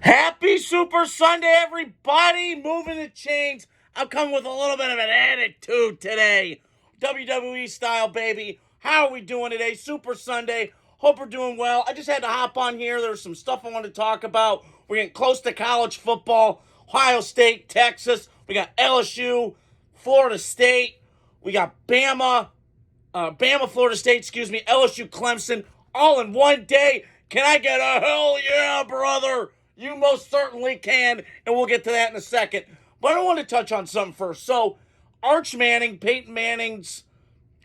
Happy Super Sunday, everybody! Moving the chains. I'm coming with a little bit of an attitude today. WWE style, baby. How are we doing today? Super Sunday. Hope we're doing well. I just had to hop on here. There's some stuff I want to talk about. We're getting close to college football. Ohio State, Texas. We got LSU, Florida State. We got Bama, Florida State, LSU, Clemson, all in one day. Can I get a hell yeah, brother? You most certainly can, and we'll get to that in a second. But I want to touch on something first. So, Arch Manning, Peyton Manning's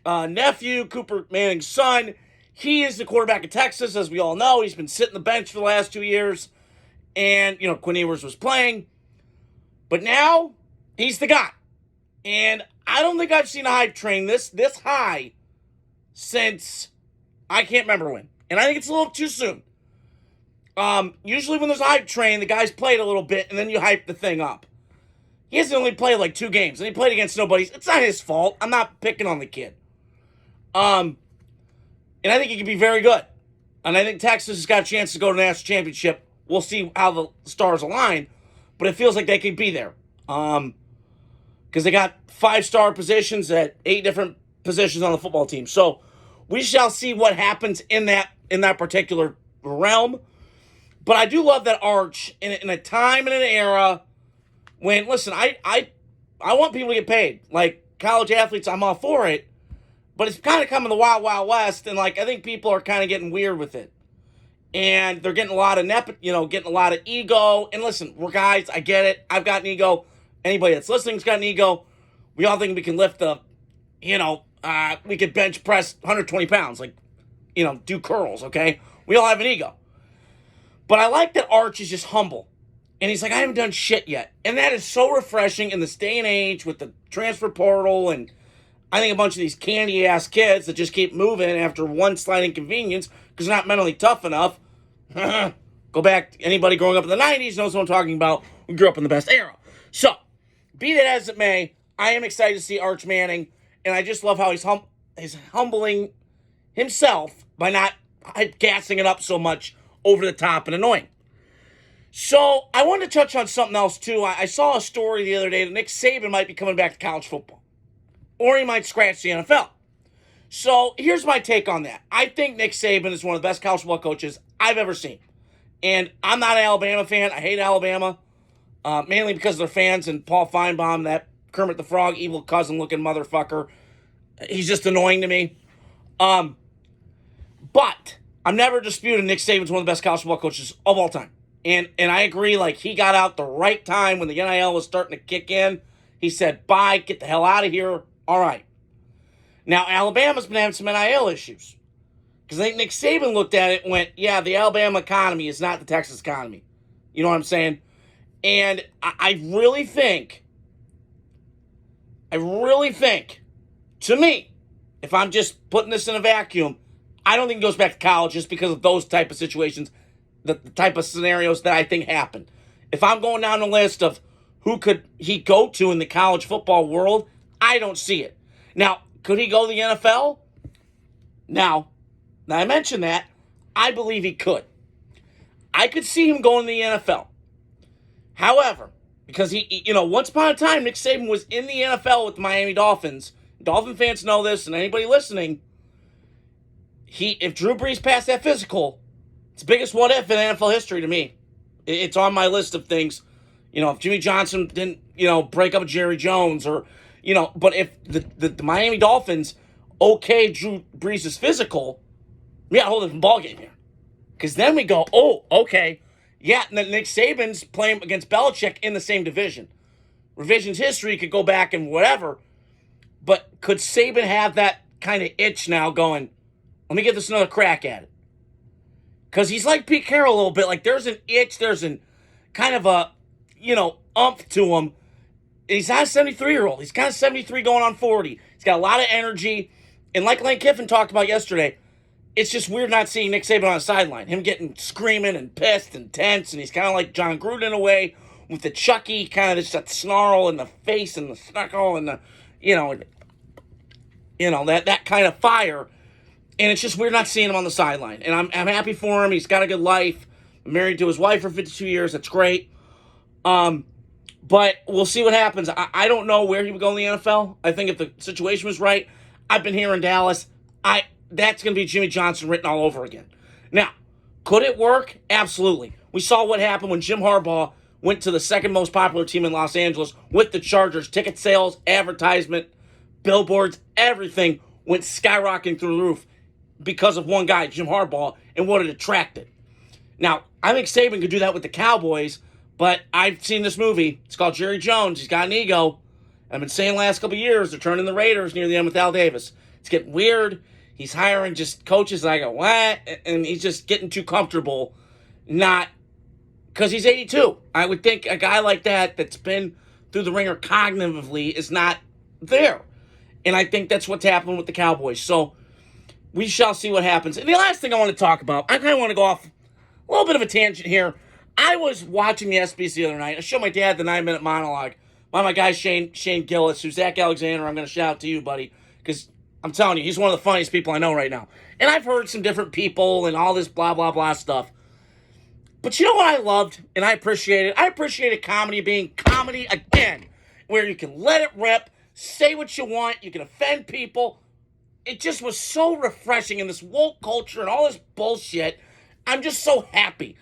nephew, Cooper Manning's son, he is the quarterback of Texas, as we all know. He's been sitting the bench for the last 2 years, and, Quinn Ewers was playing. But now, he's the guy. And I don't think I've seen a hype train this high since I can't remember when. And I think it's a little too soon. Usually when there's a hype train, the guy's played a little bit, and then you hype the thing up. He hasn't only played like 2 games, and he played against nobody. It's not his fault. I'm not picking on the kid. And I think he can be very good. And I think Texas has got a chance to go to the national championship. We'll see how the stars align, but it feels like they could be there. Because they got 5-star positions at 8 different positions on the football team. So we shall see what happens in that particular realm. But I do love that Arch in a time and an era when, listen, I want people to get paid. Like, college athletes, I'm all for it. But it's kind of coming the wild, wild west, and, I think people are kind of getting weird with it. And they're getting a lot of getting a lot of ego. And listen, we're guys, I get it. I've got an ego. Anybody that's listening's got an ego. We all think we can lift we could bench press 120 pounds, do curls, okay? We all have an ego. But I like that Arch is just humble. And he's like, I haven't done shit yet. And that is so refreshing in this day and age with the transfer portal and I think a bunch of these candy-ass kids that just keep moving after one slight inconvenience because they're not mentally tough enough. Go back, anybody growing up in the 90s knows what I'm talking about. We grew up in the best era. So, be that as it may, I am excited to see Arch Manning. And I just love how he's humbling himself by not gassing it up so much over the top and annoying. So, I wanted to touch on something else, too. I saw a story the other day that Nick Saban might be coming back to college football. Or he might scratch the NFL. So, here's my take on that. I think Nick Saban is one of the best college football coaches I've ever seen. And I'm not an Alabama fan. I hate Alabama. Mainly because of their fans and Paul Feinbaum, that Kermit the Frog, evil cousin-looking motherfucker. He's just annoying to me. But I'm never disputing Nick Saban's one of the best college football coaches of all time. And I agree, he got out the right time when the NIL was starting to kick in. He said, bye, get the hell out of here. All right. Now, Alabama's been having some NIL issues. Because I think Nick Saban looked at it and went, yeah, the Alabama economy is not the Texas economy. You know what I'm saying? And I really think, to me, if I'm just putting this in a vacuum, I don't think he goes back to college just because of those type of situations, the type of scenarios that I think happen. If I'm going down the list of who could he go to in the college football world, I don't see it. Now, could he go to the NFL? Now I mentioned that. I believe he could. I could see him going to the NFL. However, because he once upon a time, Nick Saban was in the NFL with the Miami Dolphins. Dolphin fans know this, and anybody listening, if Drew Brees passed that physical, it's the biggest what if in NFL history to me. It's on my list of things. If Jimmy Johnson didn't, break up with Jerry Jones but if the Miami Dolphins Drew Brees' physical, we got a whole different ballgame here. Because then we go, oh, okay. Yeah, and then Nick Saban's playing against Belichick in the same division. Revision's history could go back and whatever. But could Saban have that kind of itch now going, let me give this another crack at it? Because he's like Pete Carroll a little bit. There's an itch, there's an kind of a, umph to him. He's not a 73-year-old. He's kind of 73 going on 40. He's got a lot of energy. And like Lane Kiffin talked about yesterday, it's just weird not seeing Nick Saban on the sideline. Him getting screaming and pissed and tense. And he's kind of like John Gruden in a way with the Chucky, kind of just that snarl in the face and the snuckle and the, that kind of fire. And it's just weird not seeing him on the sideline. And I'm happy for him. He's got a good life. I'm married to his wife for 52 years. That's great. But we'll see what happens. I don't know where he would go in the NFL. I think if the situation was right, I've been here in Dallas. That's going to be Jimmy Johnson written all over again. Now, could it work? Absolutely. We saw what happened when Jim Harbaugh went to the second most popular team in Los Angeles with the Chargers. Ticket sales, advertisement, billboards, everything went skyrocketing through the roof because of one guy, Jim Harbaugh, and what it attracted. Now, I think Saban could do that with the Cowboys, but I've seen this movie. It's called Jerry Jones. He's got an ego. I've been saying the last couple of years, they're turning the Raiders near the end with Al Davis. It's getting weird. He's hiring just coaches like, what? And he's just getting too comfortable. Not because he's 82. I would think a guy like that that's been through the ringer cognitively is not there. And I think that's what's happening with the Cowboys. So we shall see what happens. And the last thing I want to talk about, I kind of want to go off a little bit of a tangent here. I was watching the ESPYs the other night. I showed my dad the 9-minute monologue by my guy Shane Gillis, who's Zach Alexander. I'm going to shout out to you, buddy, because I'm telling you, he's one of the funniest people I know right now. And I've heard some different people and all this blah, blah, blah stuff. But you know what I loved and I appreciated? I appreciated comedy being comedy again, where you can let it rip, say what you want, you can offend people. It just was so refreshing in this woke culture and all this bullshit. I'm just so happy.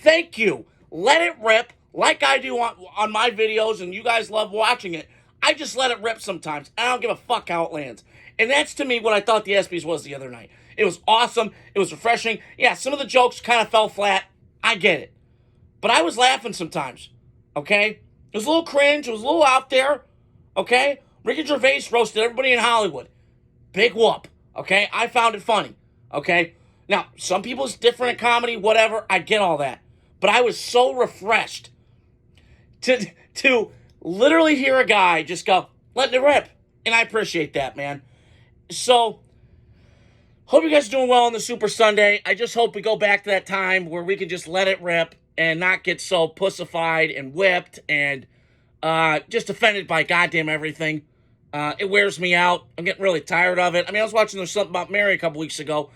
Thank you. Let it rip like I do on my videos, and you guys love watching it. I just let it rip sometimes. I don't give a fuck how it lands. And that's, to me, what I thought the ESPYs was the other night. It was awesome. It was refreshing. Yeah, some of the jokes kind of fell flat. I get it. But I was laughing sometimes, okay? It was a little cringe. It was a little out there, okay? Ricky Gervais roasted everybody in Hollywood. Big whoop, okay? I found it funny, okay? Now, some people's different in comedy, whatever. I get all that. But I was so refreshed to literally hear a guy just go, let it rip. And I appreciate that, man. So, hope you guys are doing well on the Super Sunday. I just hope we go back to that time where we can just let it rip and not get so pussified and whipped and just offended by goddamn everything. It wears me out. I'm getting really tired of it. I mean, I was watching There's Something About Mary a couple weeks ago,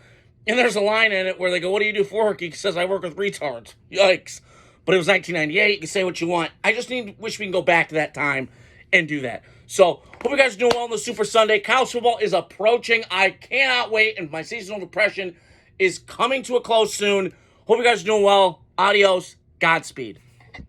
and there's a line in it where they go, what do you do for work? He says, I work with retards. Yikes. But it was 1998. You can say what you want. I just wish we can go back to that time and do that. So, hope you guys are doing well on the Super Sunday. College football is approaching. I cannot wait, and my seasonal depression is coming to a close soon. Hope you guys are doing well. Adios. Godspeed.